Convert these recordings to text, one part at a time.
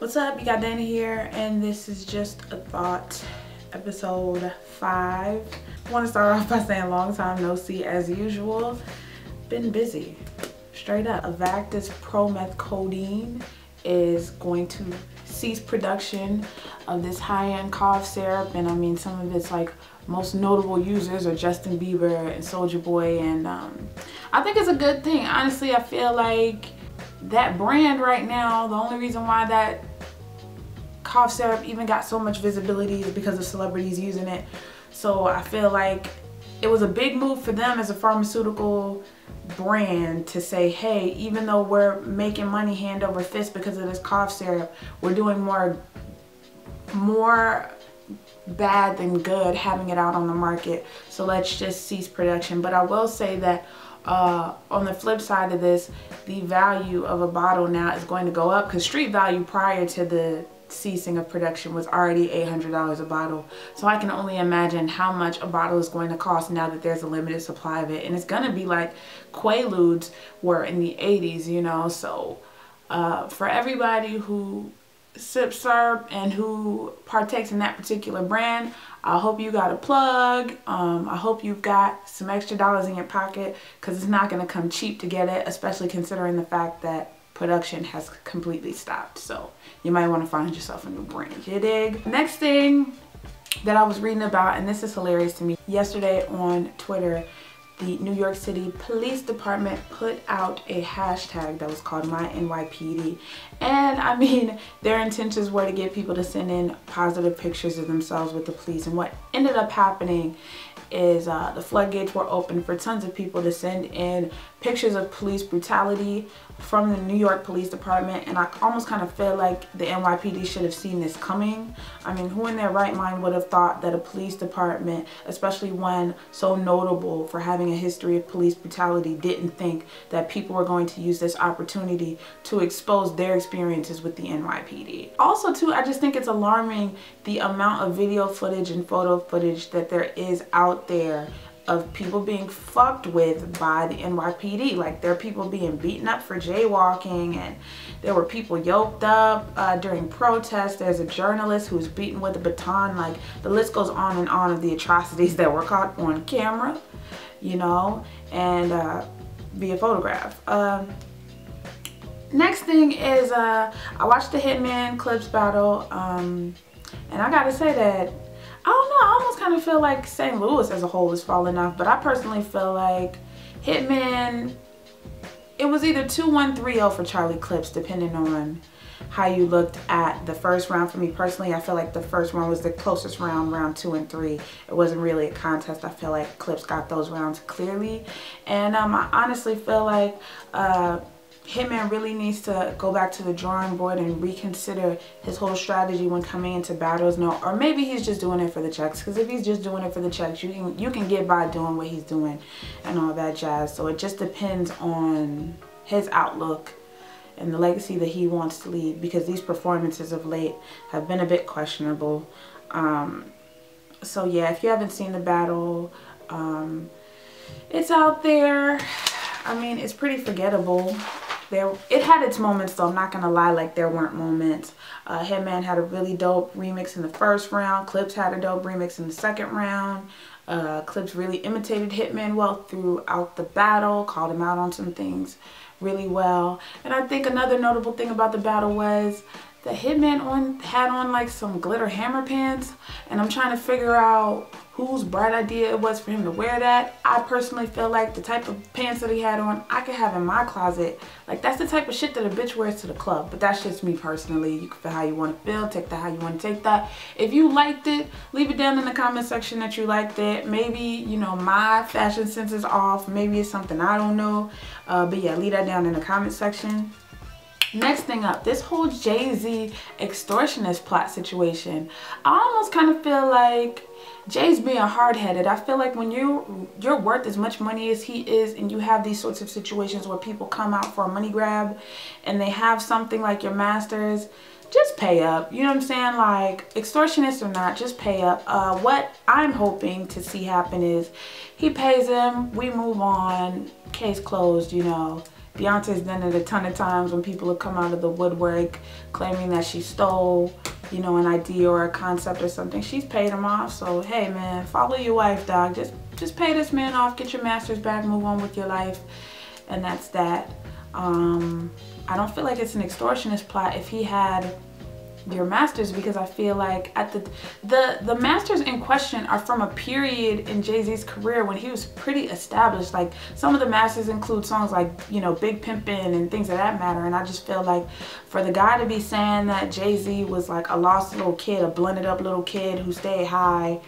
What's up? You got Dana here, and this is just a thought, episode 5. I want to start off by saying long time no see as usual. Been busy, straight up. Avactis Pro-Meth Codeine is going to cease production of this high-end cough syrup, and I mean some of its like most notable users are Justin Bieber and Soulja Boy, and I think it's a good thing. Honestly, I feel like that brand right now, the only reason why that cough syrup even got so much visibility is because of celebrities using it. So I feel like it was a big move for them as a pharmaceutical brand to say, hey, even though we're making money hand over fist because of this cough syrup, we're doing more bad than good having it out on the market. So let's just cease production. But I will say that on the flip side of this, the value of a bottle now is going to go up, because street value prior to the ceasing of production was already $800 a bottle. So I can only imagine how much a bottle is going to cost now that there's a limited supply of it. And it's going to be like Quaaludes were in the 80s, you know. So for everybody who Sizzurp and who partakes in that particular brand, I hope you got a plug. I hope you've got some extra dollars in your pocket, because it's not going to come cheap to get it, especially considering the fact that production has completely stopped. So you might want to find yourself a new brand, you dig? Next thing that I was reading about, and this is hilarious to me, yesterday on Twitter, the New York City Police Department put out a hashtag that was called My NYPD. And I mean, their intentions were to get people to send in positive pictures of themselves with the police. And what ended up happening is the floodgates were open for tons of people to send in pictures of police brutality from the New York Police Department. And I almost kind of feel like the NYPD should have seen this coming. I mean, who in their right mind would have thought that a police department, especially one so notable for having a history of police brutality, didn't think that people were going to use this opportunity to expose their experiences with the NYPD. Also too, I just think it's alarming the amount of video footage and photo footage that there is out there of people being fucked with by the NYPD. Like, there are people being beaten up for jaywalking, and there were people yoked up during protests. There's a journalist who was beaten with a baton. Like, the list goes on and on of the atrocities that were caught on camera, you know, and via photograph. Next thing is I watched the Hitman Clips battle, and I gotta say that I don't know, I almost kind of feel like St. Louis as a whole is falling off, but I personally feel like Hitman, it was either 2-1, 3-0 for Charlie Clips, depending on how you looked at the first round. For me personally, I feel like the first round was the closest round, round 2 and 3. It wasn't really a contest. I feel like Clips got those rounds clearly. And I honestly feel like Hitman really needs to go back to the drawing board and reconsider his whole strategy when coming into battles. No, or maybe he's just doing it for the checks, because if he's just doing it for the checks, you can get by doing what he's doing and all that jazz. So it just depends on his outlook and the legacy that he wants to leave, because these performances of late have been a bit questionable. So yeah, if you haven't seen the battle, it's out there. I mean, it's pretty forgettable. It had its moments though, I'm not gonna lie, like there weren't moments. Hitman had a really dope remix in the first round. Clips had a dope remix in the second round. Clips really imitated Hitman well throughout the battle, called him out on some things really well. And I think another notable thing about the battle was that Hitman had on like some glitter hammer pants, and I'm trying to figure out whose bright idea it was for him to wear that. I personally feel like the type of pants that he had on, I could have in my closet. Like, that's the type of shit that a bitch wears to the club. But that's just me personally. You can feel how you want to feel, take that how you want to take that. If you liked it, leave it down in the comment section that you liked it. Maybe, you know, my fashion sense is off. Maybe it's something I don't know. But yeah, leave that down in the comment section. Next thing up, this whole Jay-Z extortionist plot situation. I almost kind of feel like Jay's being hard-headed. I feel like when you're worth as much money as he is, and you have these sorts of situations where people come out for a money grab and they have something like your masters, just pay up. You know what I'm saying? Like, extortionist or not, just pay up. What I'm hoping to see happen is he pays him, we move on, case closed, you know. Beyonce's done it a ton of times when people have come out of the woodwork claiming that she stole, you know, an idea or a concept or something. She's paid them off. So hey man, follow your wife, dog. Just pay this man off, get your masters back, move on with your life, and that's that. I don't feel like it's an extortionist plot if he had your masters, because I feel like at the masters in question are from a period in Jay-Z's career when he was pretty established. Like some of the masters include songs like, you know, Big Pimpin' and things of that matter, and I just feel like for the guy to be saying that Jay-Z was like a lost little kid, a blended up little kid who stayed high.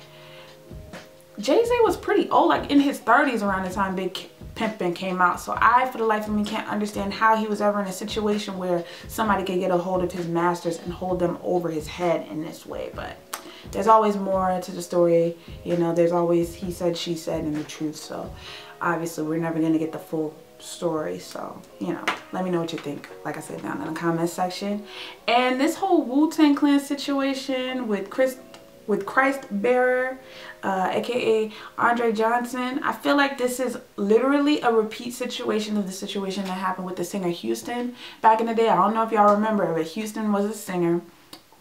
Jay-Z was pretty old, like in his 30s around the time Big Pimpin' came out. So I, for the life of me, can't understand how he was ever in a situation where somebody could get a hold of his masters and hold them over his head in this way. But there's always more to the story, you know. There's always he said, she said, and the truth. So obviously we're never going to get the full story. So, you know, let me know what you think, like I said, down in the comment section. And this whole Wu-Tang Clan situation with Christ Bearer, aka Andre Johnson, I feel like this is literally a repeat situation of the situation that happened with the singer Houston back in the day. I don't know if y'all remember, but Houston was a singer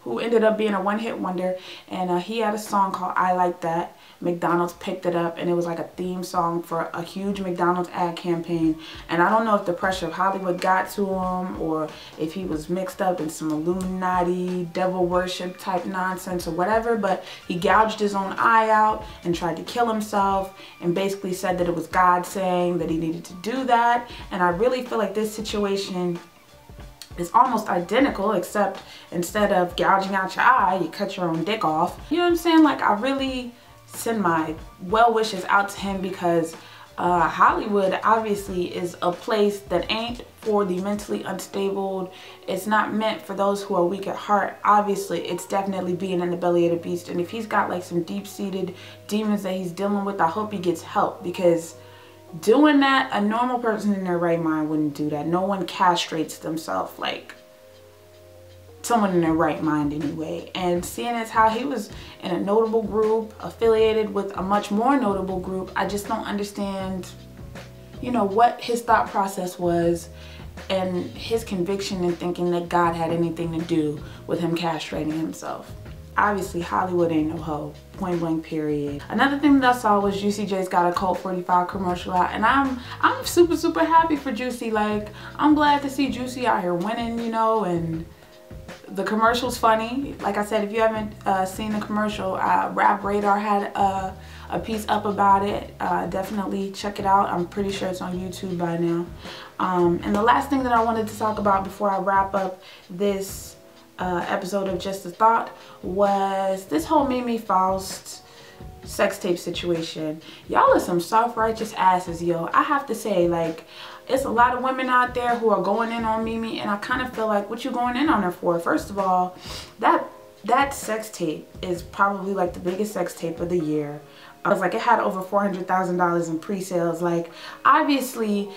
who ended up being a one-hit wonder, and he had a song called I Like That. McDonald's picked it up, and it was like a theme song for a huge McDonald's ad campaign. And I don't know if the pressure of Hollywood got to him, or if he was mixed up in some Illuminati devil worship type nonsense or whatever, but he gouged his own eye out and tried to kill himself, and basically said that it was God saying that he needed to do that. And I really feel like this situation is almost identical, except instead of gouging out your eye, you cut your own dick off. You know what I'm saying? Like, I really send my well wishes out to him, because Hollywood obviously is a place that ain't for the mentally unstable. It's not meant for those who are weak at heart. Obviously, it's definitely being in the belly of the beast. And if he's got like some deep-seated demons that he's dealing with, I hope he gets help, because doing that, a normal person in their right mind wouldn't do that. No one castrates themselves like someone in their right mind anyway. And seeing as how he was in a notable group affiliated with a much more notable group, I just don't understand, you know, what his thought process was and his conviction in thinking that God had anything to do with him castrating himself. Obviously, Hollywood ain't no hoe. Point blank, period. Another thing that I saw was Juicy J's got a Colt 45 commercial out, and I'm super happy for Juicy. Like, I'm glad to see Juicy out here winning, you know, and the commercial's funny. Like I said, if you haven't seen the commercial, Rap Radar had a piece up about it. Definitely check it out. I'm pretty sure it's on YouTube by now. And the last thing that I wanted to talk about before I wrap up this episode of Just a Thought was this whole Mimi Faust sex tape situation. Y'all are some self-righteous asses, yo. I have to say, like, it's a lot of women out there who are going in on Mimi, and I kind of feel like, what you going in on her for? First of all, that sex tape is probably like the biggest sex tape of the year. I was like, it had over $400,000 in pre-sales. Like, obviously,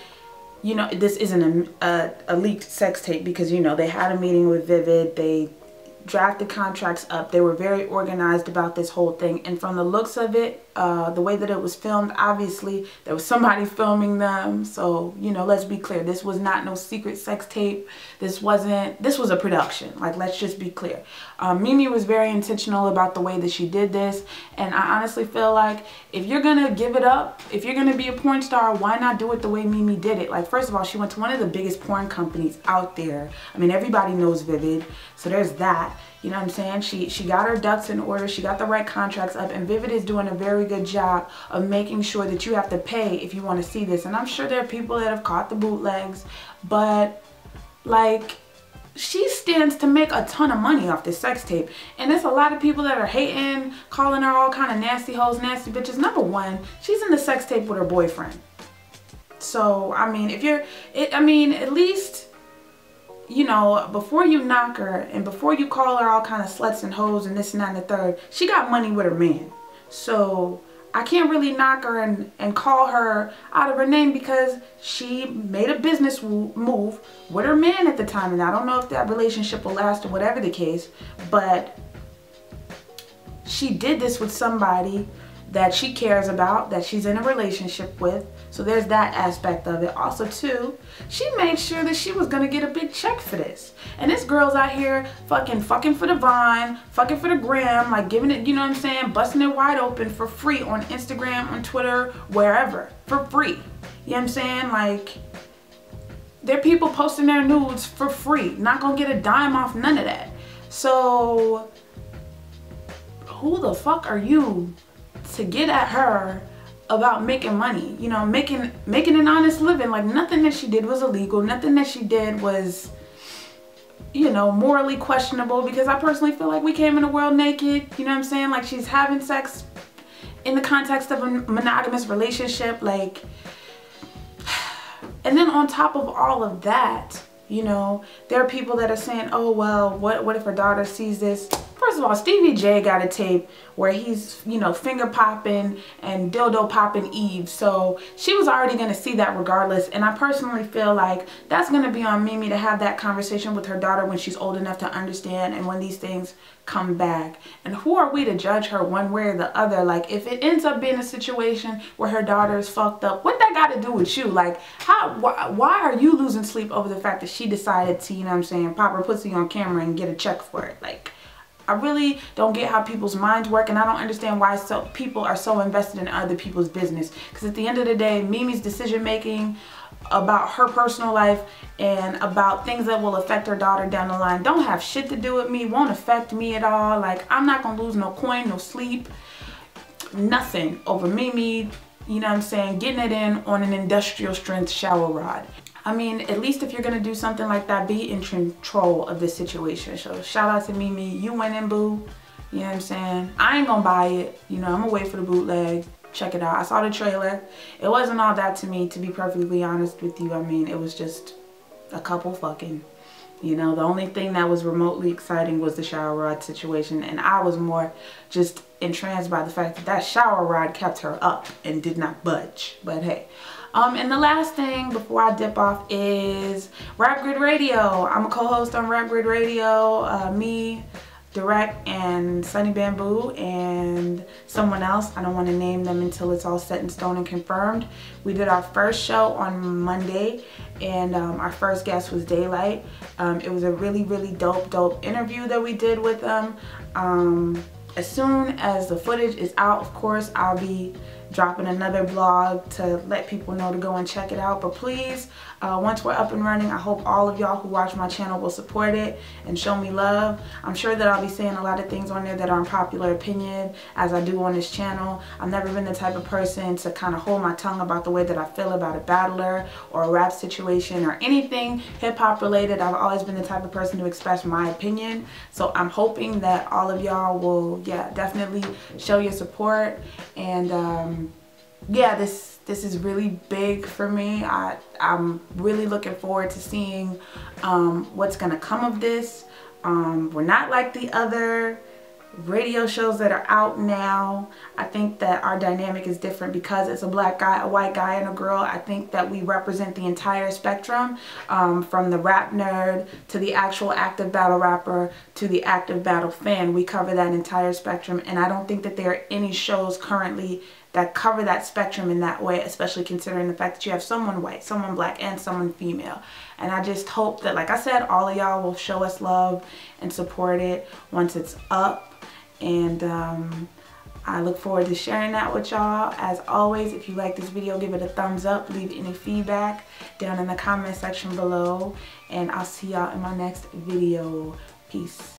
you know, this isn't a leaked sex tape, because, you know, they had a meeting with Vivid, they drafted contracts up, they were very organized about this whole thing. And from the looks of it, the way that it was filmed, obviously there was somebody filming them. So, you know, let's be clear, this was not no secret sex tape. This was a production. Like, let's just be clear. Mimi was very intentional about the way that she did this, and I honestly feel like if you're gonna give it up, if you're gonna be a porn star, why not do it the way Mimi did it? Like, first of all, she went to one of the biggest porn companies out there. I mean, everybody knows Vivid, so there's that. You know what I'm saying? She got her ducks in order. She got the right contracts up, and Vivid is doing a very good job of making sure that you have to pay if you want to see this. And I'm sure there are people that have caught the bootlegs, but like, she stands to make a ton of money off this sex tape. And there's a lot of people that are hating, calling her all kind of nasty hoes, nasty bitches. Number one, she's in the sex tape with her boyfriend. So, I mean, at least, you know, before you knock her and before you call her all kind of sluts and hoes and this and that and the third, she got money with her man. So I can't really knock her and call her out of her name, because she made a business move with her man at the time. And I don't know if that relationship will last or whatever the case, but she did this with somebody that she cares about, that she's in a relationship with. So there's that aspect of it. Also too, she made sure that she was gonna get a big check for this. And this girl's out here fucking for the vine, fucking for the gram, like giving it, you know what I'm saying, busting it wide open for free on Instagram, on Twitter, wherever, for free. You know what I'm saying? Like, there are people posting their nudes for free, not gonna get a dime off none of that. So who the fuck are you to get at her about making money, you know, making an honest living? Like, nothing that she did was illegal, nothing that she did was, you know, morally questionable, because I personally feel like we came in the world naked, you know what I'm saying? Like, she's having sex in the context of a monogamous relationship, like, and then on top of all of that, you know, there are people that are saying, oh, well, what if her daughter sees this? First of all, Stevie J got a tape where he's, you know, finger popping and dildo popping Eve. So she was already going to see that regardless. And I personally feel like that's going to be on Mimi to have that conversation with her daughter when she's old enough to understand and when these things come back. And who are we to judge her one way or the other? Like, if it ends up being a situation where her daughter is fucked up, what that got to do with you? Like, why are you losing sleep over the fact that she decided to, you know what I'm saying, pop her pussy on camera and get a check for it? Like, I really don't get how people's minds work, and I don't understand why people are so invested in other people's business. Because at the end of the day, Mimi's decision making about her personal life and about things that will affect her daughter down the line don't have shit to do with me, won't affect me at all. Like, I'm not gonna lose no coin, no sleep, nothing over Mimi, you know what I'm saying, getting it in on an industrial strength shower rod. I mean, at least if you're gonna do something like that, be in control of this situation. So shout out to Mimi, you winning, boo. You know what I'm saying? I ain't gonna buy it. You know, I'm gonna wait for the bootleg. Check it out. I saw the trailer. It wasn't all that to me, to be perfectly honest with you. I mean, it was just a couple fucking. You know, the only thing that was remotely exciting was the shower rod situation, and I was more just entranced by the fact that that shower rod kept her up and did not budge. But hey. And the last thing before I dip off is Rap Grid Radio. I'm a co-host on Rap Grid Radio. Me, Direct, and Sunny Bamboo, and someone else. I don't want to name them until it's all set in stone and confirmed. We did our first show on Monday, and our first guest was Daylight. It was a really, really dope interview that we did with them. As soon as the footage is out, of course, I'll be dropping another blog to let people know to go and check it out. But please, once we're up and running, I hope all of y'all who watch my channel will support it and show me love. I'm sure that I'll be saying a lot of things on there that are unpopular opinion, as I do on this channel. I've never been the type of person to kind of hold my tongue about the way that I feel about a battler or a rap situation or anything hip-hop related. I've always been the type of person to express my opinion. So I'm hoping that all of y'all will, yeah, definitely show your support. And yeah, this is really big for me. I'm really looking forward to seeing what's gonna come of this. We're not like the other radio shows that are out now. I think that our dynamic is different because it's a black guy, a white guy, and a girl. I think that we represent the entire spectrum, from the rap nerd to the actual active battle rapper to the active battle fan. We cover that entire spectrum, and I don't think that there are any shows currently that cover that spectrum in that way, especially considering the fact that you have someone white, someone black, and someone female. And I just hope that, like I said, all of y'all will show us love and support it once it's up. And I look forward to sharing that with y'all. As always, if you like this video, give it a thumbs up. Leave any feedback down in the comment section below. And I'll see y'all in my next video. Peace.